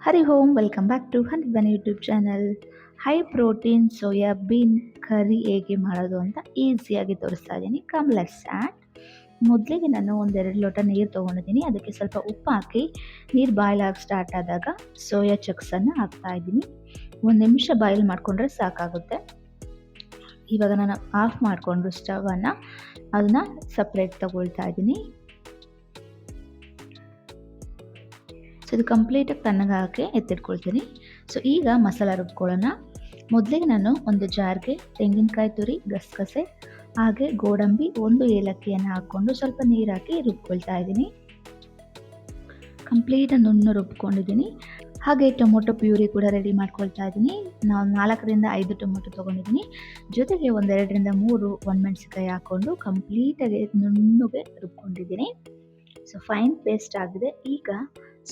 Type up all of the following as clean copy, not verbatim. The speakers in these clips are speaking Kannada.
Hari Om welcome back to Honeybun YouTube channel. High protein soybean curry ಹೇಗೆ ಮಾಡೋದು ಅಂತ ಈಸಿಯಾಗಿ ತೋರಿಸ್ತಾ ಇದ್ದೀನಿ. Come let's start. ಮೊದಲಿಗೆ ನಾನು ಒಂದೆರಡು ಲೋಟ ನೀರು ತೊಗೊಂಡಿದ್ದೀನಿ. ಅದಕ್ಕೆ ಸ್ವಲ್ಪ ಉಪ್ಪು ಹಾಕಿ ನೀರು ಬಾಯ್ಲ್ ಆಗಿ ಸ್ಟಾರ್ಟ್ ಆದಾಗ ಸೋಯಾ ಚಕ್ಸನ್ನು ಹಾಕ್ತಾ ಇದ್ದೀನಿ. 1 ನಿಮಿಷ ಬಾಯ್ಲ್ ಮಾಡಿಕೊಂಡ್ರೆ ಸಾಕಾಗುತ್ತೆ. ಇವಾಗ ನಾನು ಆಫ್ ಮಾಡಿಕೊಂಡು ಸ್ಟವನ್ನು ಅದನ್ನು ಸಪ್ರೇಟ್ ತಗೊಳ್ತಾ ಇದ್ದೀನಿ. ಸೊ ಇದು ಕಂಪ್ಲೀಟಾಗಿ ತಣ್ಣಗೆ ಹಾಕಿ ಎತ್ತಿಟ್ಕೊಳ್ತೀನಿ. ಸೊ ಈಗ ಮಸಾಲ ರುಬ್ಕೊಳ್ಳೋಣ. ಮೊದಲಿಗೆ ನಾನು ಒಂದು ಜಾರ್ಗೆ ತೆಂಗಿನಕಾಯಿ ತುರಿ, ಗಸಗಸೆ ಹಾಗೆ ಗೋಡಂಬಿ, 1 ಏಲಕ್ಕಿಯನ್ನು ಹಾಕ್ಕೊಂಡು ಸ್ವಲ್ಪ ನೀರು ಹಾಕಿ ರುಬ್ಕೊಳ್ತಾ ಇದ್ದೀನಿ. ಕಂಪ್ಲೀಟಾಗಿ ನುಣ್ಣು ರುಬ್ಕೊಂಡಿದ್ದೀನಿ. ಹಾಗೆ ಟೊಮೊಟೊ ಪ್ಯೂರಿ ಕೂಡ ರೆಡಿ ಮಾಡ್ಕೊಳ್ತಾ ಇದ್ದೀನಿ. ನಾನು 4 ರಿಂದ 5 ಟೊಮೊಟೊ ತೊಗೊಂಡಿದ್ದೀನಿ. ಜೊತೆಗೆ 1 2 ರಿಂದ 3 ಒಣಮೆಣಸಿನಕಾಯಿ ಹಾಕ್ಕೊಂಡು ಕಂಪ್ಲೀಟಾಗಿ ನುಣ್ಣಗೆ ರುಬ್ಕೊಂಡಿದ್ದೀನಿ. ಸೊ ಫೈನ್ ಪೇಸ್ಟ್ ಆಗಿದೆ. ಈಗ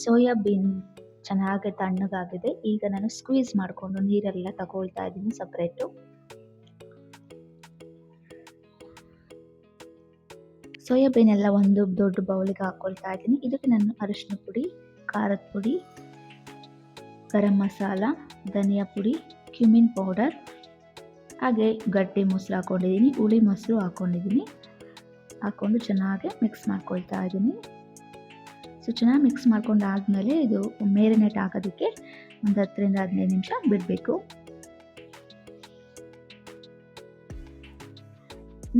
ಸೋಯಾಬೀನ್ ಚೆನ್ನಾಗಿ ತಣ್ಣಗಾಗಿದೆ. ಈಗ ನಾನು ಸ್ಕ್ವೀಸ್ ಮಾಡಿಕೊಂಡು ನೀರೆಲ್ಲ ತಗೊಳ್ತಾ ಇದ್ದೀನಿ ಸಪ್ರೇಟು. ಸೋಯಾಬೀನ್ ಎಲ್ಲ ಒಂದು ದೊಡ್ಡ ಬೌಲಿಗೆ ಹಾಕ್ಕೊಳ್ತಾ ಇದ್ದೀನಿ. ಇದಕ್ಕೆ ನಾನು ಅರಿಶಿನ ಪುಡಿ, ಖಾರದ ಪುಡಿ, ಗರಂ ಮಸಾಲ, ಧನಿಯಾ ಪುಡಿ, ಕ್ಯುಮಿನ್ ಪೌಡರ್ ಹಾಗೆ ಗಟ್ಟಿ ಮೊಸರು ಹಾಕ್ಕೊಂಡಿದ್ದೀನಿ, ಹುಳಿ ಮೊಸರು ಹಾಕ್ಕೊಂಡಿದ್ದೀನಿ. ಹಾಕ್ಕೊಂಡು ಚೆನ್ನಾಗಿ ಮಿಕ್ಸ್ ಮಾಡ್ಕೊಳ್ತಾ ಇದ್ದೀನಿ. ಸೊ ಚೆನ್ನಾಗಿ ಮಿಕ್ಸ್ ಮಾಡ್ಕೊಂಡಾದ್ಮೇಲೆ ಇದು ಮೇರಿನೇಟ್ ಆಗೋದಕ್ಕೆ ಒಂದು 10 ರಿಂದ 15 ನಿಮಿಷ ಬಿಡಬೇಕು.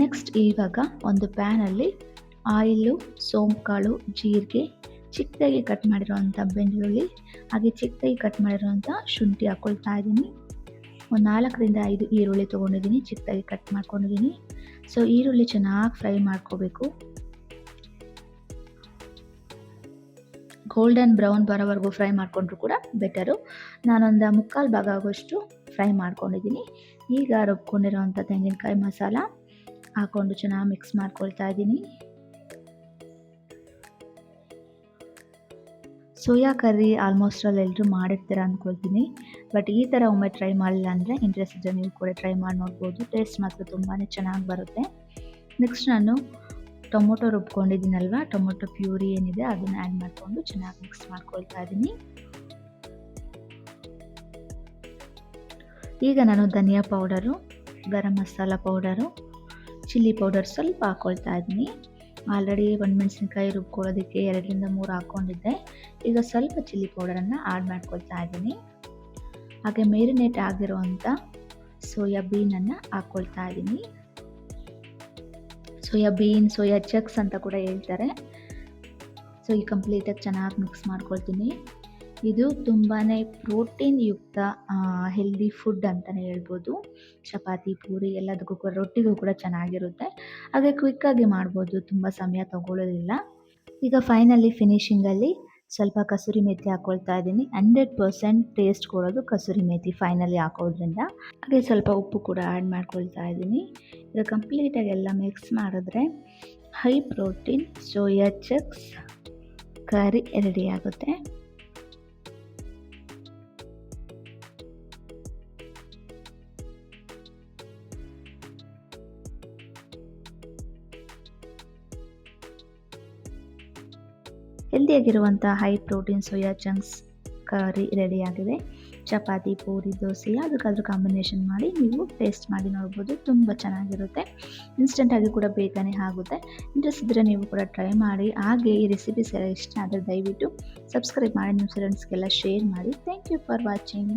ನೆಕ್ಸ್ಟ್ ಇವಾಗ ಒಂದು ಪ್ಯಾನಲ್ಲಿ ಆಯಿಲು, ಸೋಂಪು ಕಾಳು, ಜೀರಿಗೆ, ಚಿಕ್ಕದಾಗಿ ಕಟ್ ಮಾಡಿರೋವಂಥ ಬೆಳ್ಳುಳ್ಳಿ ಹಾಗೆ ಚಿಕ್ಕದಾಗಿ ಕಟ್ ಮಾಡಿರೋವಂಥ ಶುಂಠಿ ಹಾಕ್ಕೊಳ್ತಾ ಇದ್ದೀನಿ. ಒಂದು 4 ರಿಂದ 5 ಈರುಳ್ಳಿ ತೊಗೊಂಡಿದ್ದೀನಿ, ಚಿಕ್ಕದಾಗಿ ಕಟ್ ಮಾಡ್ಕೊಂಡಿದ್ದೀನಿ. ಸೊ ಈರುಳ್ಳಿ ಚೆನ್ನಾಗಿ ಫ್ರೈ ಮಾಡ್ಕೋಬೇಕು. ಗೋಲ್ಡನ್ ಬ್ರೌನ್ ಬರೋವರೆಗೂ ಫ್ರೈ ಮಾಡಿಕೊಂಡ್ರು ಕೂಡ ಬೆಟರು. ನಾನೊಂದು 3/4 ಭಾಗ ಆಗೋಷ್ಟು ಫ್ರೈ ಮಾಡ್ಕೊಂಡಿದ್ದೀನಿ. ಈಗ ರುಬ್ಕೊಂಡಿರೋವಂಥ ತೆಂಗಿನಕಾಯಿ ಮಸಾಲ ಹಾಕ್ಕೊಂಡು ಚೆನ್ನಾಗಿ ಮಿಕ್ಸ್ ಮಾಡ್ಕೊಳ್ತಾ ಇದ್ದೀನಿ. ಸೋಯಾ ಕರ್ರಿ ಆಲ್ಮೋಸ್ಟ್ ಎಲ್ಲರೂ ಮಾಡಿರ್ತೀರ ಅಂದ್ಕೊಳ್ತೀನಿ. ಬಟ್ ಈ ಥರ ಒಮ್ಮೆ ಟ್ರೈ ಮಾಡಿಲ್ಲ ಅಂದರೆ ಇಂಟ್ರೆಸ್ಟ್ ಇದ್ದರೆ ನೀವು ಕೂಡ ಟ್ರೈ ಮಾಡಿ ನೋಡ್ಬೋದು. ಟೇಸ್ಟ್ ಮಾತ್ರ ತುಂಬಾ ಚೆನ್ನಾಗಿ ಬರುತ್ತೆ. ನೆಕ್ಸ್ಟ್ ನಾನು ಟೊಮೊಟೊ ರುಬ್ಕೊಂಡಿದ್ದೀನಲ್ವ, ಟೊಮೊಟೊ ಪ್ಯೂರಿ ಏನಿದೆ ಅದನ್ನು ಆ್ಯಡ್ ಮಾಡಿಕೊಂಡು ಚೆನ್ನಾಗಿ ಮಿಕ್ಸ್ ಮಾಡ್ಕೊಳ್ತಾ ಇದ್ದೀನಿ. ಈಗ ನಾನು ಧನಿಯಾ powder, garam masala powder, chilli powder ಸ್ವಲ್ಪ ಹಾಕ್ಕೊಳ್ತಾ ಇದ್ದೀನಿ. ಆಲ್ರೆಡಿ ಒಣಮೆಣಸಿನ್ಕಾಯಿ ರುಬ್ಕೊಳ್ಳೋದಕ್ಕೆ 2 ರಿಂದ 3 ಹಾಕ್ಕೊಂಡಿದ್ದೆ. ಈಗ ಸ್ವಲ್ಪ ಚಿಲ್ಲಿ ಪೌಡರನ್ನು ಆ್ಯಡ್ ಮಾಡ್ಕೊಳ್ತಾ ಇದ್ದೀನಿ. ಹಾಗೆ ಮೇರಿನೇಟ್ ಆಗಿರೋವಂಥ ಸೋಯಾಬೀನನ್ನು ಹಾಕ್ಕೊಳ್ತಾ ಇದ್ದೀನಿ. ಸೋಯಾಬೀನ್, ಸೋಯಾ ಚಕ್ಸ್ ಅಂತ ಕೂಡ ಹೇಳ್ತಾರೆ. ಸೊ ಈ ಕಂಪ್ಲೀಟಾಗಿ ಚೆನ್ನಾಗಿ ಮಿಕ್ಸ್ ಮಾಡ್ಕೊಳ್ತೀನಿ. ಇದು ತುಂಬಾ ಪ್ರೋಟೀನ್ ಯುಕ್ತ ಹೆಲ್ದಿ ಫುಡ್ ಅಂತಲೇ ಹೇಳ್ಬೋದು. ಚಪಾತಿ, ಪೂರಿ ಎಲ್ಲದಕ್ಕೂ ಕೂಡ, ರೊಟ್ಟಿಗೂ ಕೂಡ ಚೆನ್ನಾಗಿರುತ್ತೆ. ಹಾಗೆ ಕ್ವಿಕ್ಕಾಗಿ ಮಾಡ್ಬೋದು, ತುಂಬ ಸಮಯ ತಗೊಳ್ಳೋದಿಲ್ಲ. ಈಗ ಫೈನಲಿ ಫಿನಿಶಿಂಗಲ್ಲಿ ಸ್ವಲ್ಪ ಕಸೂರಿ ಮೇಥಿ ಹಾಕ್ಕೊಳ್ತಾ ಇದ್ದೀನಿ. 100% ಟೇಸ್ಟ್ ಕೊಡೋದು ಕಸೂರಿ ಮೇಥಿ ಫೈನಲಿ ಹಾಕೋದ್ರಿಂದ. ಹಾಗೆ ಸ್ವಲ್ಪ ಉಪ್ಪು ಕೂಡ ಆ್ಯಡ್ ಮಾಡ್ಕೊಳ್ತಾ ಇದ್ದೀನಿ. ಈಗ ಕಂಪ್ಲೀಟಾಗಿ ಎಲ್ಲ ಮಿಕ್ಸ್ ಮಾಡಿದ್ರೆ ಹೈ ಪ್ರೋಟೀನ್ ಸೋಯಾ ಚಕ್ಸ್ ಕರಿ ರೆಡಿ ಆಗುತ್ತೆ. ಹೆಲ್ದಿಯಾಗಿರುವಂಥ ಹೈ ಪ್ರೋಟೀನ್ ಸೋಯಾ ಚಂಕ್ಸ್ ಕರಿ ರೆಡಿಯಾಗಿದೆ. ಚಪಾತಿ, ಪೂರಿ, ದೋಸೆ ಯಾವುದಕ್ಕಾದ್ರೂ ಕಾಂಬಿನೇಷನ್ ಮಾಡಿ ನೀವು ಟೇಸ್ಟ್ ಮಾಡಿ ನೋಡ್ಬೋದು. ತುಂಬ ಚೆನ್ನಾಗಿರುತ್ತೆ. ಇನ್ಸ್ಟೆಂಟಾಗಿ ಕೂಡ ಬೇಗನೆ ಆಗುತ್ತೆ. ಇಂಟ್ರೆಸ್ಟ್ ಇದ್ದರೆ ನೀವು ಕೂಡ ಟ್ರೈ ಮಾಡಿ. ಹಾಗೆ ಈ ರೆಸಿಪೀಸ್ ಎಲ್ಲ ಇಷ್ಟ ಆದರೆ ದಯವಿಟ್ಟು ಸಬ್ಸ್ಕ್ರೈಬ್ ಮಾಡಿ, ನಿಮ್ಮ ಫ್ರೆಂಡ್ಸ್ಗೆಲ್ಲ ಶೇರ್ ಮಾಡಿ. Thank you for watching.